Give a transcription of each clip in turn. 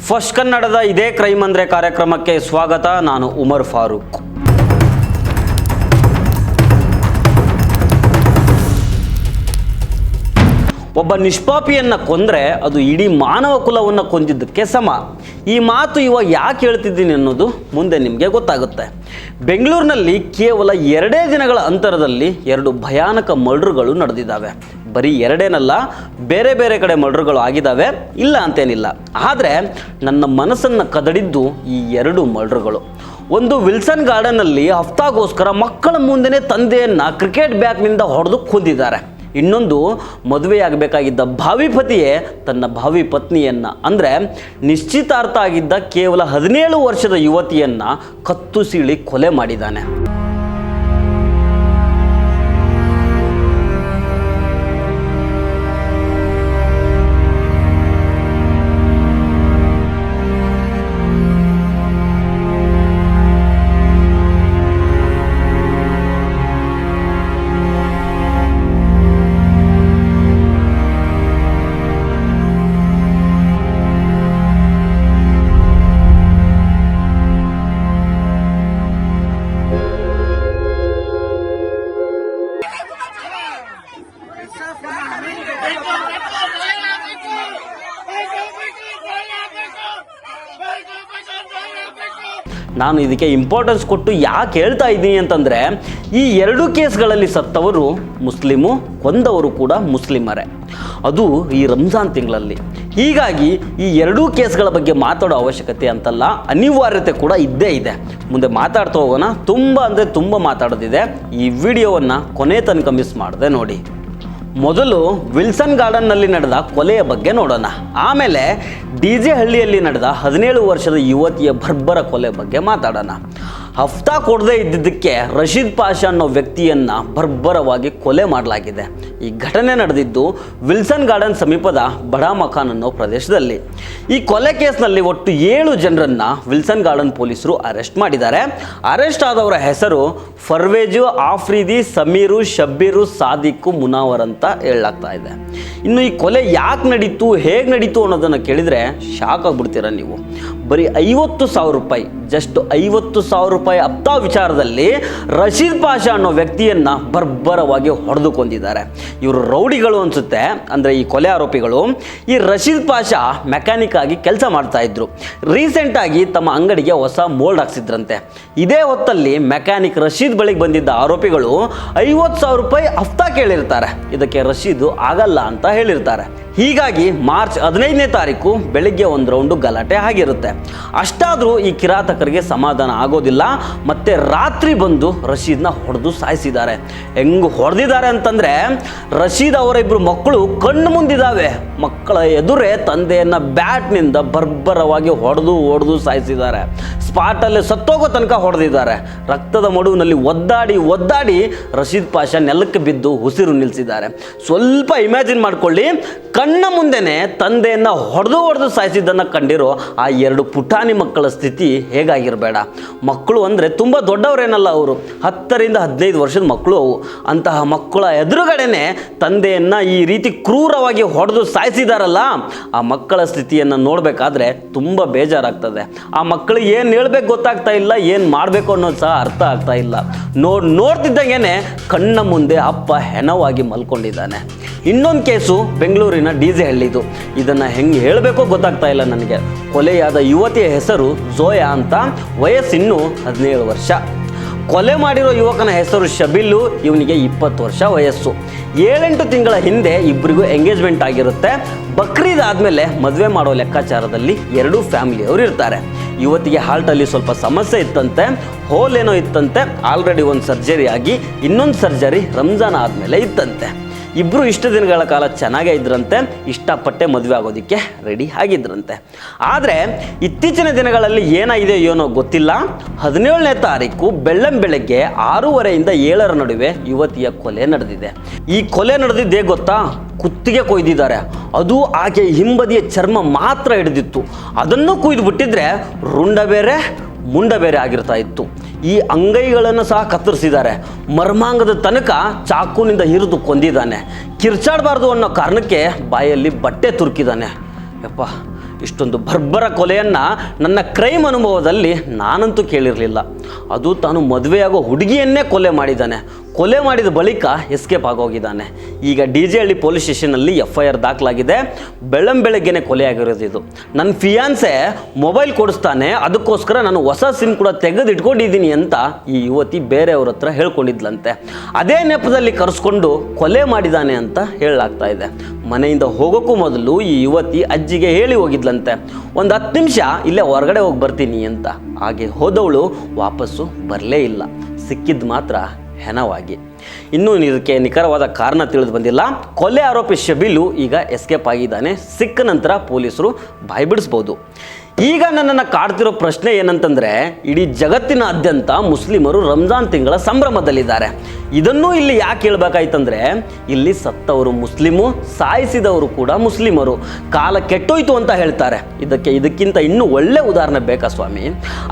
First ಕನ್ನಡದ ಇದೇ crime ಅಂದ್ರೆ ಕಾರ್ಯಕ್ರಮಕ್ಕೆ ಸ್ವಾಗತ. ನಾನು ಉಮರ್ ಫಾರೂಕ್. ಒಬ್ಬ ನಿಷ್ಪಾಪಿಯನ್ನು ಕೊಂದರೆ ಅದು ಇಡೀ ಮಾನವ ಕುಲವನ್ನು ಕೊಂದಿದ್ದಕ್ಕೆ ಸಮ. ಈ ಮಾತು ಇವಾಗ ಯಾಕೆ ಹೇಳ್ತಿದ್ದೀನಿ ಅನ್ನೋದು ಮುಂದೆ ನಿಮಗೆ ಗೊತ್ತಾಗುತ್ತೆ. ಬೆಂಗಳೂರಿನಲ್ಲಿ ಕೇವಲ 2 ದಿನಗಳ ಅಂತರದಲ್ಲಿ 2 ಭಯಾನಕ ಮರ್ಡರ್ಗಳು ನಡೆದಿದ್ದಾವೆ. ಬರೀ 2ಏನಲ್ಲ, ಬೇರೆ ಬೇರೆ ಕಡೆ ಮರ್ಡರ್ಗಳು ಆಗಿದ್ದಾವೆ, ಇಲ್ಲ ಅಂತೇನಿಲ್ಲ. ಆದರೆ ನನ್ನ ಮನಸ್ಸನ್ನು ಕದಡಿದ್ದು ಈ 2 ಮರ್ಡರ್ಗಳು. ಒಂದು ವಿಲ್ಸನ್ ಗಾರ್ಡನ್ನಲ್ಲಿ ಹಫ್ತಾಗೋಸ್ಕರ ಮಕ್ಕಳ ಮುಂದೆನೇ ತಂದೆಯನ್ನು ಕ್ರಿಕೆಟ್ ಬ್ಯಾಟ್ನಿಂದ ಹೊಡೆದು ಕೊಂದಿದ್ದಾರೆ. ಇನ್ನೊಂದು, ಮದುವೆಯಾಗಬೇಕಾಗಿದ್ದ ಭಾವಿ ಪತಿಯೇ ತನ್ನ ಭಾವಿ ಪತ್ನಿಯನ್ನು, ಅಂದರೆ ನಿಶ್ಚಿತಾರ್ಥ ಆಗಿದ್ದ ಕೇವಲ 17 ವರ್ಷದ ಯುವತಿಯನ್ನು ಕತ್ತು ಸೀಳಿ ಕೊಲೆ ಮಾಡಿದ್ದಾನೆ. ನಾನು ಇದಕ್ಕೆ ಇಂಪಾರ್ಟೆನ್ಸ್ ಕೊಟ್ಟು ಯಾಕೆ ಹೇಳ್ತಾ ಇದ್ದೀನಿ ಅಂತಂದರೆ, ಈ 2 ಕೇಸ್ಗಳಲ್ಲಿ ಸತ್ತವರು ಮುಸ್ಲಿಮು, ಕೊಂದವರು ಕೂಡ ಮುಸ್ಲಿಮರೇ, ಅದು ಈ ರಂಜಾನ್ ತಿಂಗಳಲ್ಲಿ. ಹೀಗಾಗಿ ಈ 2 ಕೇಸ್ಗಳ ಬಗ್ಗೆ ಮಾತಾಡೋ ಅವಶ್ಯಕತೆ ಅಂತಲ್ಲ, ಅನಿವಾರ್ಯತೆ ಕೂಡ ಇದ್ದೇ ಇದೆ. ಮುಂದೆ ಮಾತಾಡ್ತಾ ಹೋಗೋಣ. ತುಂಬ ಅಂದರೆ ತುಂಬ ಮಾತಾಡೋದಿದೆ. ಈ ವಿಡಿಯೋವನ್ನು ಕೊನೆ ತನಕ ಮಿಸ್ ಮಾಡದೆ ನೋಡಿ. ಮೊದಲು ವಿಲ್ಸನ್ ಗಾರ್ಡನ್ನಲ್ಲಿ ನಡೆದ ಕೊಲೆಯ ಬಗ್ಗೆ ನೋಡೋಣ. ಆಮೇಲೆ DJ ಹಳ್ಳಿಯಲ್ಲಿ ನಡೆದ 17 ವರ್ಷದ ಯುವತಿಯ ಬರ್ಬರ ಕೊಲೆ ಬಗ್ಗೆ ಮಾತಾಡೋಣ. ಹಫ್ತಾ ಕೊಡದೇ ಇದ್ದಿದ್ದಕ್ಕೆ ರಶೀದ್ ಪಾಷಾ ಅನ್ನೋ ವ್ಯಕ್ತಿಯನ್ನು ಬರ್ಬರವಾಗಿ ಕೊಲೆ ಮಾಡಲಾಗಿದೆ. ಈ ಘಟನೆ ನಡೆದಿದ್ದು ವಿಲ್ಸನ್ ಗಾರ್ಡನ್ ಸಮೀಪದ ಬಡಾ ಮಕಾನ್ ಅನ್ನೋ ಪ್ರದೇಶದಲ್ಲಿ. ಈ ಕೊಲೆ ಕೇಸ್ನಲ್ಲಿ ಒಟ್ಟು 7 ಜನರನ್ನು ವಿಲ್ಸನ್ ಗಾರ್ಡನ್ ಪೊಲೀಸರು ಅರೆಸ್ಟ್ ಮಾಡಿದ್ದಾರೆ. ಅರೆಸ್ಟ್ ಆದವರ ಹೆಸರು ಫರ್ವೇಜು, ಆಫ್ರಿದಿ, ಸಮೀರು, ಶಬ್ಬೀರು, ಸಾದಿಕ್ಕು, ಮುನಾವರ್ ಅಂತ ಹೇಳಲಾಗ್ತಾ ಇದೆ. ಇನ್ನು ಈ ಕೊಲೆ ಯಾಕೆ ನಡೀತು, ಹೇಗೆ ನಡೀತು ಅನ್ನೋದನ್ನು ಕೇಳಿದರೆ ಶಾಕ್ ಆಗಿಬಿಡ್ತೀರ ನೀವು. ಬರೀ 50,000 ರೂಪಾಯಿ, ಜಸ್ಟ್ 50,000 ರೂಪಾಯಿ ಹಫ್ತಾ ವಿಚಾರದಲ್ಲಿ ರಶೀದ್ ಪಾಷಾ ಅನ್ನೋ ವ್ಯಕ್ತಿಯನ್ನು ಬರ್ಬರವಾಗಿ ಹೊಡೆದು ಕೊಂದಿದ್ದಾರೆ. ಇವರು ರೌಡಿಗಳು ಅನಿಸುತ್ತೆ, ಅಂದರೆ ಈ ಕೊಲೆ ಆರೋಪಿಗಳು. ಈ ರಶೀದ್ ಪಾಷಾ ಮೆಕ್ಯಾನಿಕ್ ಆಗಿ ಕೆಲಸ ಮಾಡ್ತಾ ಇದ್ರು. ರೀಸೆಂಟಾಗಿ ತಮ್ಮ ಅಂಗಡಿಗೆ ಹೊಸ ಮೋಲ್ಡ್ ಹಾಕ್ಸಿದ್ರಂತೆ. ಇದೇ ಹೊತ್ತಲ್ಲಿ ಮೆಕ್ಯಾನಿಕ್ ರಶೀದ್ ಬಳಿಗೆ ಬಂದಿದ್ದ ಆರೋಪಿಗಳು 50,000 ರೂಪಾಯಿ ಹಫ್ತಾ ಕೇಳಿರ್ತಾರೆ. ಇದಕ್ಕೆ ರಶೀದು ಆಗಲ್ಲ ಅಂತ ಹೇಳಿರ್ತಾರೆ. ಹೀಗಾಗಿ ಮಾರ್ಚ್ 15ನೇ ತಾರೀಕು ಬೆಳಿಗ್ಗೆ ಒಂದು ರೌಂಡು ಗಲಾಟೆ ಆಗಿರುತ್ತೆ. ಅಷ್ಟಾದರೂ ಈ ಕಿರಾತಕರಿಗೆ ಸಮಾಧಾನ ಆಗೋದಿಲ್ಲ. ಮತ್ತೆ ರಾತ್ರಿ ಬಂದು ರಶೀದ್ನ ಹೊಡೆದು ಸಾಯಿಸಿದ್ದಾರೆ. ಹೆಂಗೆ ಹೊಡೆದಿದ್ದಾರೆ ಅಂತಂದರೆ, ರಶೀದ್ ಅವರ 2 ಮಕ್ಕಳು ಕಣ್ಣು ಮುಂದಿದ್ದಾವೆ. ಮಕ್ಕಳ ಎದುರೇ ತಂದೆಯನ್ನು ಬ್ಯಾಟ್ನಿಂದ ಬರ್ಬರವಾಗಿ ಹೊಡೆದು ಸಾಯಿಸಿದ್ದಾರೆ. ಸ್ಪಾಟಲ್ಲಿ ಸತ್ತೋಗೋ ತನಕ ಹೊಡೆದಿದ್ದಾರೆ. ರಕ್ತದ ಮಡುವಿನಲ್ಲಿ ಒದ್ದಾಡಿ ರಶೀದ್ ಪಾಷಾ ನೆಲಕ್ಕೆ ಬಿದ್ದು ಉಸಿರು ನಿಲ್ಲಿಸಿದ್ದಾರೆ. ಸ್ವಲ್ಪ ಇಮ್ಯಾಜಿನ್ ಮಾಡ್ಕೊಳ್ಳಿ, ಕಣ್ಣ ಮುಂದೆನೆ ತಂದೆಯನ್ನು ಹೊಡೆದು ಸಾಯಿಸಿದ್ದನ್ನು ಕಂಡಿರೋ ಆ 2 ಪುಟಾಣಿ ಮಕ್ಕಳ ಸ್ಥಿತಿ ಹೇಗಾಗಿರಬೇಡ. ಮಕ್ಕಳು ಅಂದರೆ ತುಂಬ ದೊಡ್ಡವರೇನಲ್ಲ, ಅವರು 10ರಿಂದ 15 ವರ್ಷದ ಮಕ್ಕಳು ಅವು. ಅಂತಹ ಮಕ್ಕಳ ಎದುರುಗಡೆನೆ ತಂದೆಯನ್ನು ಈ ರೀತಿ ಕ್ರೂರವಾಗಿ ಹೊಡೆದು ಸಾಯಿಸಿದಾರಲ್ಲ, ಆ ಮಕ್ಕಳ ಸ್ಥಿತಿಯನ್ನು ನೋಡಬೇಕಾದ್ರೆ ತುಂಬ ಬೇಜಾರಾಗ್ತದೆ. ಆ ಮಕ್ಕಳಿಗೆ ಏನು ಹೇಳ್ಬೇಕು ಗೊತ್ತಾಗ್ತಾ ಇಲ್ಲ, ಏನು ಮಾಡಬೇಕು ಅನ್ನೋದು ಸಹ ಅರ್ಥ ಆಗ್ತಾ ಇಲ್ಲ. ನೋಡ್ತಿದ್ದಂಗೆ ಕಣ್ಣ ಮುಂದೆ ಅಪ್ಪ ಹೆಣವಾಗಿ ಮಲ್ಕೊಂಡಿದ್ದಾನೆ. ಇನ್ನೊಂದು ಕೇಸು ಬೆಂಗಳೂರಿನ DJ ಹಳ್ಳಿದು. ಇದನ್ನು ಹೆಂಗೆ ಹೇಳಬೇಕೋ ಗೊತ್ತಾಗ್ತಾ ಇಲ್ಲ ನನಗೆ. ಕೊಲೆಯಾದ ಯುವತಿಯ ಹೆಸರು ಝೋಯಾ ಅಂತ, ವಯಸ್ಸಿನ್ನೂ 17 ವರ್ಷ. ಕೊಲೆ ಮಾಡಿರೋ ಯುವಕನ ಹೆಸರು ಶಬೀಲು, ಇವನಿಗೆ 20 ವರ್ಷ ವಯಸ್ಸು. 7-8 ತಿಂಗಳ ಹಿಂದೆ ಇಬ್ಬರಿಗೂ ಎಂಗೇಜ್ಮೆಂಟ್ ಆಗಿರುತ್ತೆ. ಬಕ್ರೀದ್ ಆದಮೇಲೆ ಮದುವೆ ಮಾಡೋ ಲೆಕ್ಕಾಚಾರದಲ್ಲಿ 2 ಫ್ಯಾಮಿಲಿಯವರು ಇರ್ತಾರೆ. ಯುವತಿಗೆ ಹಾರ್ಟಲ್ಲಿ ಸ್ವಲ್ಪ ಸಮಸ್ಯೆ ಇತ್ತಂತೆ, ಹೋಲ್ ಏನೋ ಇತ್ತಂತೆ. ಆಲ್ರೆಡಿ ಒಂದು ಸರ್ಜರಿ ಆಗಿ ಇನ್ನೊಂದು ಸರ್ಜರಿ ರಂಜಾನ್ ಆದಮೇಲೆ ಇತ್ತಂತೆ. ಇಬ್ಬರು ಇಷ್ಟು ದಿನಗಳ ಕಾಲ ಚೆನ್ನಾಗೇ ಇದ್ರಂತೆ, ಇಷ್ಟಪಟ್ಟೆ ಮದುವೆ ಆಗೋದಕ್ಕೆ ರೆಡಿ ಆಗಿದ್ರಂತೆ. ಆದರೆ ಇತ್ತೀಚಿನ ದಿನಗಳಲ್ಲಿ ಏನಾಗಿದೆ ಏನೋ ಗೊತ್ತಿಲ್ಲ. 17ನೇ ತಾರೀಕು ಬೆಳಗ್ಗೆ 6:30ರಿಂದ 7 ನಡುವೆ ಯುವತಿಯ ಕೊಲೆ ನಡೆದಿದೆ. ಈ ಕೊಲೆ ನಡೆದಿದ್ದೇ ಗೊತ್ತಾ? ಕುತ್ತಿಗೆ ಕೊಯ್ದಿದ್ದಾರೆ. ಅದು ಆಕೆ ಹಿಂಬದಿಯ ಚರ್ಮ ಮಾತ್ರ ಹಿಡಿದಿತ್ತು. ಅದನ್ನು ಕೊಯ್ದು ಬಿಟ್ಟಿದ್ರೆ ರುಂಡ ಬೇರೆ ಮುಂಡ ಬೇರೆ ಆಗಿರ್ತಾ ಇತ್ತು. ಈ ಅಂಗೈಗಳನ್ನು ಸಹ ಕತ್ತರಿಸಿದ್ದಾರೆ. ಮರ್ಮಾಂಗದ ತನಕ ಚಾಕುನಿಂದ ಹಿರಿದು ಕೊಂದಿದ್ದಾನೆ. ಕಿರ್ಚಾಡಬಾರ್ದು ಅನ್ನೋ ಕಾರಣಕ್ಕೆ ಬಾಯಲ್ಲಿ ಬಟ್ಟೆ ತುರುಕಿದ್ದಾನೆ. ಯಪ್ಪ, ಇಷ್ಟೊಂದು ಬರ್ಬರ ಕೊಲೆಯನ್ನು ನನ್ನ ಕ್ರೈಮ್ ಅನುಭವದಲ್ಲಿ ನಾನಂತೂ ಕೇಳಿರಲಿಲ್ಲ. ಅದು ತಾನು ಮದುವೆಯಾಗೋ ಹುಡುಗಿಯನ್ನೇ ಕೊಲೆ ಮಾಡಿದ್ದಾನೆ. ಕೊಲೆ ಮಾಡಿದ ಬಳಿಕ ಎಸ್ಕೇಪ್ ಆಗೋಗಿದ್ದಾನೆ. ಈಗ DJ ಪೊಲೀಸ್ ಸ್ಟೇಷನಲ್ಲಿ FIR ದಾಖಲಾಗಿದೆ. ಬೆಳಗ್ಗೆನೆ ಕೊಲೆ ಆಗಿರೋದು ಇದು. ನನ್ನ ಫಿಯಾನ್ಸೆ ಮೊಬೈಲ್ ಕೊಡಿಸ್ತಾನೆ, ಅದಕ್ಕೋಸ್ಕರ ನಾನು ಹೊಸ ಸಿಮ್ ಕೂಡ ತೆಗೆದು ಇಟ್ಕೊಂಡಿದ್ದೀನಿ ಅಂತ ಈ ಯುವತಿ ಬೇರೆಯವ್ರ ಹತ್ರ ಹೇಳ್ಕೊಂಡಿದ್ಲಂತೆ. ಅದೇ ನೆಪದಲ್ಲಿ ಕರೆಸ್ಕೊಂಡು ಕೊಲೆ ಮಾಡಿದ್ದಾನೆ ಅಂತ ಹೇಳಲಾಗ್ತಾ ಇದೆ. ಮನೆಯಿಂದ ಹೋಗೋಕ್ಕೂ ಮೊದಲು ಈ ಯುವತಿ ಅಜ್ಜಿಗೆ ಹೇಳಿ ಹೋಗಿದ್ಲಂತೆ, ಒಂದು 10 ನಿಮಿಷ ಇಲ್ಲೇ ಹೊರಗಡೆ ಹೋಗಿ ಬರ್ತೀನಿ ಅಂತ. ಹಾಗೆ ಹೋದವಳು ವಾಪಸ್ಸು ಬರಲೇ ಇಲ್ಲ, ಸಿಕ್ಕಿದ್ದು ಮಾತ್ರ ಹೆಣವಾಗಿ. ಇನ್ನೂ ಇದಕ್ಕೆ ನಿಖರವಾದ ಕಾರಣ ತಿಳಿದು ಬಂದಿಲ್ಲ. ಕೊಲೆ ಆರೋಪಿ ಶಬೀಲು ಈಗ ಎಸ್ಕೇಪ್ ಆಗಿದ್ದಾನೆ. ಸಿಕ್ಕ ನಂತರ ಪೊಲೀಸರು ಬಾಯಿ ಬಿಡಿಸ್ಬೋದು. ಈಗ ನನ್ನನ್ನು ಕಾಡ್ತಿರೋ ಪ್ರಶ್ನೆ ಏನಂತಂದರೆ, ಇಡೀ ಜಗತ್ತಿನಾದ್ಯಂತ ಮುಸ್ಲಿಮರು ರಂಜಾನ್ ತಿಂಗಳ ಸಂಭ್ರಮದಲ್ಲಿದ್ದಾರೆ. ಇದನ್ನೂ ಇಲ್ಲಿ ಯಾಕೆ ಹೇಳ್ಬೇಕಾಯ್ತಂದ್ರೆ, ಇಲ್ಲಿ ಸತ್ತವರು ಮುಸ್ಲಿಮು, ಸಾಯಿಸಿದವರು ಕೂಡ ಮುಸ್ಲಿಮರು. ಕಾಲ ಕೆಟ್ಟೋಯ್ತು ಅಂತ ಹೇಳ್ತಾರೆ. ಇದಕ್ಕಿಂತ ಇನ್ನೂ ಒಳ್ಳೆ ಉದಾಹರಣೆ ಬೇಕಾ ಸ್ವಾಮಿ?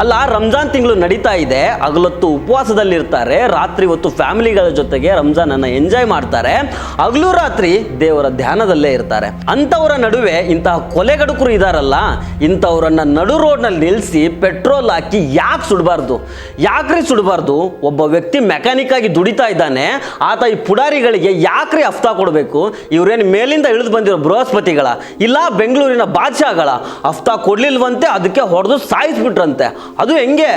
ಅಲ್ಲ, ರಂಜಾನ್ ತಿಂಗಳು ನಡೀತಾ ಇದೆ, ಹಗಲೊತ್ತು ಉಪವಾಸದಲ್ಲಿರ್ತಾರೆ, ರಾತ್ರಿ ಹೊತ್ತು ಫ್ಯಾಮಿಲಿಗಳ ಜೊತೆಗೆ ರಂಜಾನನ್ನು ಎಂಜಾಯ್ ಮಾಡ್ತಾರೆ, ಹಗಲು ರಾತ್ರಿ ದೇವರ ಧ್ಯಾನದಲ್ಲೇ ಇರ್ತಾರೆ. ಅಂಥವರ ನಡುವೆ ಇಂತಹ ಕೊಲೆಗಡುಕರು ಇದಾರಲ್ಲ, ಇಂಥವರ ನಡು ರೋಡ್ನಲ್ಲಿ ನಿಲ್ಲಿಸಿ ಪೆಟ್ರೋಲ್ ಹಾಕಿ ಯಾಕೆ ಸುಡಬಾರ್ದು? ಯಾಕ್ರಿ ಸುಡಬಾರ್ದು? ಒಬ್ಬ ವ್ಯಕ್ತಿ ಮೆಕ್ಯಾನಿಕ್ ಆಗಿ ದುಡಿತಾ ಇದ್ದಾನೆ, ಆತ ಈ ಪುಡಾರಿಗಳಿಗೆ ಯಾಕ್ರಿ ಹಫ್ತಾ ಕೊಡಬೇಕು? ಇವರೇನು ಮೇಲಿಂದ ಇಳಿದು ಬಂದಿರೋ ಬೃಹಸ್ಪತಿಗಳ, ಇಲ್ಲ ಬೆಂಗಳೂರಿನ ಬಾದ್ಶಾಗಳ? ಹಫ್ತಾ ಕೊಡ್ಲಿಲ್ವಂತೆ, ಅದಕ್ಕೆ ಹೊಡೆದು ಸಾಯಿಸ್ಬಿಟ್ರಂತೆ. ಅದು ಹೆಂಗೆ?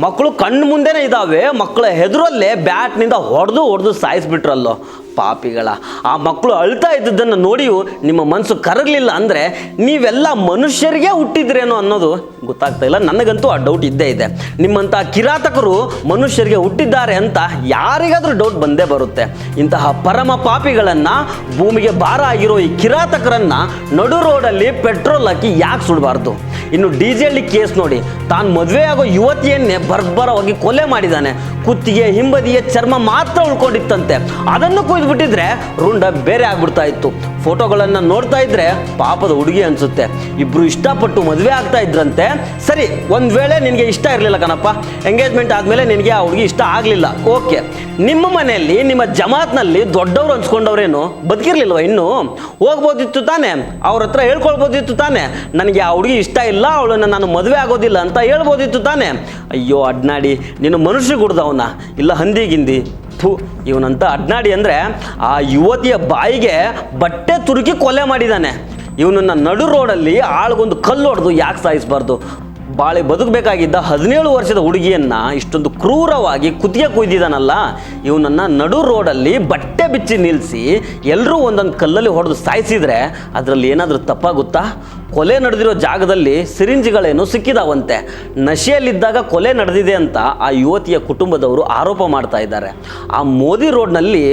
ಮಕ್ಕಳು ಕಣ್ಣು ಮುಂದೆನೇ ಇದ್ದಾವೆ, ಮಕ್ಕಳ ಹೆದರಲ್ಲೇ ಬ್ಯಾಟ್ನಿಂದ ಹೊಡೆದು ಸಾಯಿಸ್ಬಿಟ್ರಲ್ಲೋ ಪಾಪಿಗಳ. ಆ ಮಕ್ಕಳು ಅಳ್ತಾ ಇದ್ದದ್ದನ್ನು ನೋಡಿಯೂ ನಿಮ್ಮ ಮನಸ್ಸು ಕರಗಲಿಲ್ಲ ಅಂದರೆ ನೀವೆಲ್ಲ ಮನುಷ್ಯರಿಗೆ ಹುಟ್ಟಿದ್ರೇನೋ ಅನ್ನೋದು ಗೊತ್ತಾಗ್ತಾ ಇಲ್ಲ. ನನಗಂತೂ ಆ ಡೌಟ್ ಇದ್ದೇ ಇದೆ. ನಿಮ್ಮಂಥ ಕಿರಾತಕರು ಮನುಷ್ಯರಿಗೆ ಹುಟ್ಟಿದ್ದಾರೆ ಅಂತ ಯಾರಿಗಾದರೂ ಡೌಟ್ ಬಂದೇ ಬರುತ್ತೆ. ಇಂತಹ ಪರಮ ಪಾಪಿಗಳನ್ನು, ಭೂಮಿಗೆ ಭಾರ ಆಗಿರೋ ಈ ಕಿರಾತಕರನ್ನು ನಡು ರೋಡಲ್ಲಿ ಪೆಟ್ರೋಲ್ ಹಾಕಿ ಯಾಕೆ ಸುಡಬಾರ್ದು? ಇನ್ನು DJ ಕೇಸ್ ನೋಡಿ, ತಾನು ಮದುವೆಯಾಗೋ ಯುವತಿಯನ್ನೇ ಬರ್ಬರವಾಗಿ ಕೊಲೆ ಮಾಡಿದ್ದಾನೆ. ಕುತ್ತಿಗೆ ಹಿಂಬದಿಯ ಚರ್ಮ ಮಾತ್ರ ಉಳ್ಕೊಂಡಿತ್ತಂತೆ, ಅದನ್ನು ಬಿಟ್ಟಿದ್ರೆ ರುಂಡ ಬೇರೆ ಆಗ್ಬಿಡ್ತಾ ಇತ್ತು. ಫೋಟೋಗಳನ್ನು ನೋಡ್ತಾ ಇದ್ರೆ ಪಾಪದ ಹುಡುಗಿ ಅನ್ಸುತ್ತೆ. ಇಬ್ರು ಇಷ್ಟಪಟ್ಟು ಮದುವೆ ಆಗ್ತಾ ಇದ್ರಂತೆ. ಸರಿ, ಒಂದ್ ವೇಳೆ ನಿನಗೆ ಇಷ್ಟ ಇರಲಿಲ್ಲ ಕಣಪ್ಪ, ಎಂಗೇಜ್ಮೆಂಟ್ ಆದ್ಮೇಲೆ ನಿನಗೆ ಆ ಹುಡುಗಿ ಇಷ್ಟ ಆಗಲಿಲ್ಲ, ಓಕೆ. ನಿಮ್ಮ ಮನೆಯಲ್ಲಿ ನಿಮ್ಮ ಜಮಾತ್ನಲ್ಲಿ ದೊಡ್ಡವರು ಅನ್ಸ್ಕೊಂಡವ್ರೇನು ಬದುಕಿರ್ಲಿಲ್ವ? ಇನ್ನು ಹೋಗ್ಬೋದಿತ್ತು ತಾನೆ, ಅವ್ರ ಹತ್ರ ಹೇಳ್ಕೊಳ್ಬೋದಿತ್ತು ತಾನೆ, ನನಗೆ ಆ ಹುಡುಗಿ ಇಷ್ಟ ಇಲ್ಲ, ಅವಳನ್ನು ನಾನು ಮದುವೆ ಆಗೋದಿಲ್ಲ ಅಂತ ಹೇಳ್ಬೋದಿತ್ತು ತಾನೆ. ಅಯ್ಯೋ ಅಡ್ನಾಡಿ, ನೀನು ಮನುಷ್ಯ ಗುಡ್ದವನ ಇಲ್ಲ ಹಂದಿಗಿಂದಿ? ಇವನಂತ ಅಡ್ನಾಡಿ ಅಂದರೆ ಆ ಯುವತಿಯ ಬಾಯಿಗೆ ಬಟ್ಟೆ ತುರುಕಿ ಕೊಲೆ ಮಾಡಿದ್ದಾನೆ. ಇವನನ್ನು ನಡು ರೋಡಲ್ಲಿ ಆಳ್ಗೊಂದು ಕಲ್ಲು ಹೊಡೆದು ಯಾಕೆ ಸಾಯಿಸಬಾರ್ದು? ಬಾಳೆ ಬದುಕಬೇಕಾಗಿದ್ದ 17 ವರ್ಷದ ಹುಡುಗಿಯನ್ನು ಇಷ್ಟೊಂದು ಕ್ರೂರವಾಗಿ ಕುತ್ತಿಗೆ ಕುಯ್ದಿದ್ದಾನಲ್ಲ, ಇವನನ್ನು ನಡು ರೋಡಲ್ಲಿ ಬಟ್ಟೆ ಬಿಚ್ಚಿ ನಿಲ್ಲಿಸಿ ಎಲ್ಲರೂ ಒಂದೊಂದು ಕಲ್ಲಲ್ಲಿ ಹೊಡೆದು ಸಾಯಿಸಿದರೆ ಅದರಲ್ಲಿ ಏನಾದರೂ ತಪ್ಪಾಗುತ್ತಾ? ಕೊಲೆ ನಡೆದಿರೋ ಜಾಗದಲ್ಲಿ ಸಿರಿಂಜ್ಗಳೇನು ಸಿಕ್ಕಿದಾವಂತೆ. ನಶೆಯಲ್ಲಿದ್ದಾಗ ಕೊಲೆ ನಡೆದಿದೆ ಅಂತ ಆ ಯುವತಿಯ ಕುಟುಂಬದವರು ಆರೋಪ ಮಾಡ್ತಾ ಇದ್ದಾರೆ. ಆ ಮೋದಿ ರೋಡ್ನಲ್ಲಿ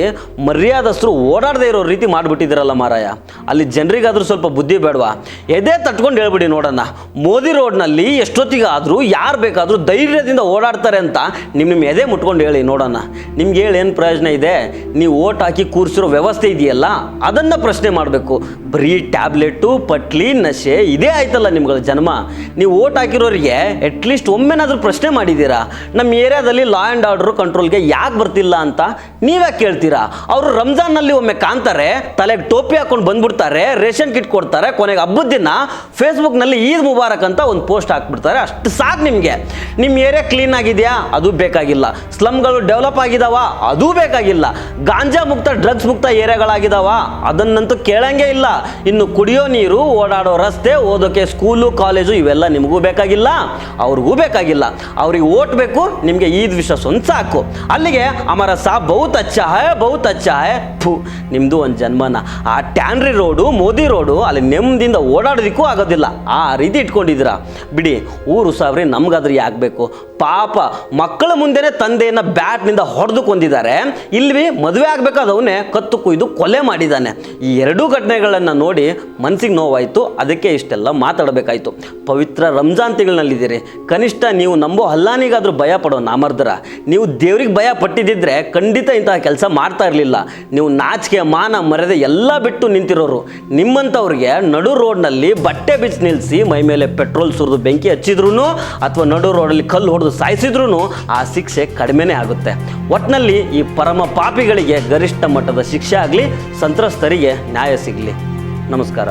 ಮರ್ಯಾದಸ್ಥರು ಓಡಾಡದೇ ಇರೋ ರೀತಿ ಮಾಡಿಬಿಟ್ಟಿದ್ದೀರಲ್ಲ ಮಾರಾಯ. ಅಲ್ಲಿ ಜನರಿಗಾದರೂ ಸ್ವಲ್ಪ ಬುದ್ಧಿ ಬೇಡವಾ? ಎದೆ ತಟ್ಕೊಂಡು ಹೇಳ್ಬಿಡಿ ನೋಡೋಣ. ಮೋದಿ ರೋಡ್ನಲ್ಲಿ ಎಷ್ಟೊತ್ತಿಗಾದರೂ ಯಾರು ಬೇಕಾದರೂ ಧೈರ್ಯದಿಂದ ಓಡಾಡ್ತಾರೆ ಅಂತ ನಿಮ್ಮ ಎದೆ ಮುಟ್ಕೊಂಡು ಹೇಳಿ ನೋಡೋಣ. ನಿಮ್ಗೆ ಹೇಳಿ ಏನು ಪ್ರಯೋಜನ ಇದೆ? ನೀವು ಓಟ್ ಹಾಕಿ ಕೂರಿಸಿರೋ ವ್ಯವಸ್ಥೆ ಇದೆಯಲ್ಲ, ಅದನ್ನು ಪ್ರಶ್ನೆ ಮಾಡಬೇಕು. ಬರೀ ಟ್ಯಾಬ್ಲೆಟು, ಪಟ್ಲಿ, ನಶೆ ಇದೇ ಆಯ್ತಲ್ಲ ನಿಮ್ಗಳ ಜನ್ಮ. ನೀವು ಓಟ್ ಹಾಕಿರೋರಿಗೆ ಅಟ್ಲೀಸ್ಟ್ ಒಮ್ಮೆನಾದರೂ ಪ್ರಶ್ನೆ ಮಾಡಿದ್ದೀರಾ? ನಮ್ಮ ಏರಿಯಾದಲ್ಲಿ ಲಾ ಆ್ಯಂಡ್ ಆರ್ಡರ್ ಕಂಟ್ರೋಲ್ಗೆ ಯಾಕೆ ಬರ್ತಿಲ್ಲ ಅಂತ ನೀವ್ಯಾಕೆ ಕೇಳ್ತೀರಾ? ಅವರು ರಂಜಾನ್ನಲ್ಲಿ ಒಮ್ಮೆ ಕಾಣ್ತಾರೆ, ತಲೆಗೆ ಟೋಪಿ ಹಾಕೊಂಡು ಬಂದ್ಬಿಡ್ತಾರೆ, ರೇಷನ್ ಕಿಟ್ ಕೊಡ್ತಾರೆ, ಕೊನೆಗೆ ಹಬ್ಬದ ದಿನ ಫೇಸ್ಬುಕ್ನಲ್ಲಿ ಈದ್ ಮುಬಾರಕ್ ಅಂತ ಒಂದು ಪೋಸ್ಟ್ ಹಾಕ್ಬಿಡ್ತಾರೆ. ಅಷ್ಟು ಸಾಕು ನಿಮಗೆ. ನಿಮ್ಮ ಏರಿಯಾ ಕ್ಲೀನ್ ಆಗಿದೆಯಾ? ಅದು ಬೇಕಾಗಿಲ್ಲ. ಸ್ಲಮ್ಗಳು ಡೆವಲಪ್ ಆಗಿದಾವ? ಅದೂ ಬೇಕಾಗಿಲ್ಲ. ಗಾಂಜಾ ಮುಕ್ತ, ಡ್ರಗ್ಸ್ ಮುಕ್ತ ಏರಿಯಾಗಳಾಗಿದಾವ? ಅದನ್ನಂತೂ ಕೇಳಂಗೇ ಇಲ್ಲ. ಇನ್ನು ಕುಡಿಯೋ ನೀರು, ಓಡಾಡೋ ರಸ್ತೆ, ಓದೋಕೆ ಸ್ಕೂಲು, ಕಾಲೇಜು ಇವೆಲ್ಲ ನಿಮಗೂ ಬೇಕಾಗಿಲ್ಲ, ಅವ್ರಿಗೂ ಬೇಕಾಗಿಲ್ಲ. ಅವ್ರಿಗೆ ಓಟ್ ಬೇಕು, ನಿಮಗೆ ಈದ್ ವಿಶ್ವಾಸ ಒಂದು ಸಾಕು. ಅಲ್ಲಿಗೆ ಅಮರ ಸಾಬ್ ಬಹುತ್ ಅಚ್ಚಾ ಹೈ, ಬಹುತ್ ಅಚ್ಚಾ ಹೈ. ನಿಮ್ಮದು ಒಂದು ಜನ್ಮನ. ಆ ಟ್ಯಾನ್ರಿ ರೋಡು, ಮೋದಿ ರೋಡು ಅಲ್ಲಿ ನೆಮ್ಮದಿಯಿಂದ ಓಡಾಡೋದಕ್ಕೂ ಆಗೋದಿಲ್ಲ. ಆ ರೀತಿ ಇಟ್ಕೊಂಡಿದ್ದೀರಾ. ಬಿಡಿ, ಊರು ಸಾವಿರ ನಮ್ಗಾದ್ರೆ ಯಾಕೆ ಬೇಕು? ಪಾಪ ಮಕ್ಕಳ ಮುಂದೆನೆ ತಂದೆಯನ್ನು ಬ್ಯಾಟ್ನಿಂದ ಹೊಡೆದು ಕೊಂದಿದ್ದಾರೆ. ಇಲ್ಲಿ ಮದುವೆ ಆಗಬೇಕಾದವನ್ನೇ ಕತ್ತು ಕುಯ್ದು ಕೊಲೆ ಮಾಡಿದ್ದಾನೆ. ಈ ಎರಡೂ ಘಟನೆಗಳನ್ನು ನೋಡಿ ಮನಸ್ಸಿಗೆ ನೋವಾಯಿತು. ಅದಕ್ಕೆ ಇಷ್ಟೆಲ್ಲ ಮಾತಾಡಬೇಕಾಯಿತು. ಪವಿತ್ರ ರಂಜಾನ್ ತಿಂಗಳಿನಲ್ಲಿದ್ದೀರಿ. ಕನಿಷ್ಠ ನೀವು ನಂಬೋ ಅಲ್ಲಾನಿಗಾದರೂ ಭಯ ಪಡೋ ನಾಮರ್ದರ. ನೀವು ದೇವ್ರಿಗೆ ಭಯ ಪಟ್ಟಿದ್ದಿದ್ರೆ ಖಂಡಿತ ಇಂತಹ ಕೆಲಸ ಮಾಡ್ತಾ ಇರಲಿಲ್ಲ. ನೀವು ನಾಚಿಕೆ, ಮಾನ, ಮರ್ಯಾದೆ ಎಲ್ಲ ಬಿಟ್ಟು ನಿಂತಿರೋರು. ನಿಮ್ಮಂಥವ್ರಿಗೆ ನಡು ರೋಡ್ನಲ್ಲಿ ಬಟ್ಟೆ ಬಿಚ್ಚಿ ನಿಲ್ಲಿಸಿ ಮೈ ಮೇಲೆ ಪೆಟ್ರೋಲ್ ಸುರಿದು ಬೆಂಕಿ ಹಚ್ಚಿದ್ರು ಅಥವಾ ನಡು ರೋಡಲ್ಲಿ ಕಲ್ಲು ಹೊಡೆದು ಸಾಯಿಸಿದ್ರೂ ಆ ಶಿಕ್ಷೆ ಕಡಿಮೆನೇ ಆಗುತ್ತೆ. ಒಟ್ಟಿನಲ್ಲಿ ಈ ಪರಮ ಪಾಪಿಗಳಿಗೆ ಗರಿಷ್ಠ ಮಟ್ಟದ ಶಿಕ್ಷೆ ಆಗಲಿ, ಸಂತ್ರಸ್ತರಿಗೆ ನ್ಯಾಯ ಸಿಗಲಿ. ನಮಸ್ಕಾರ.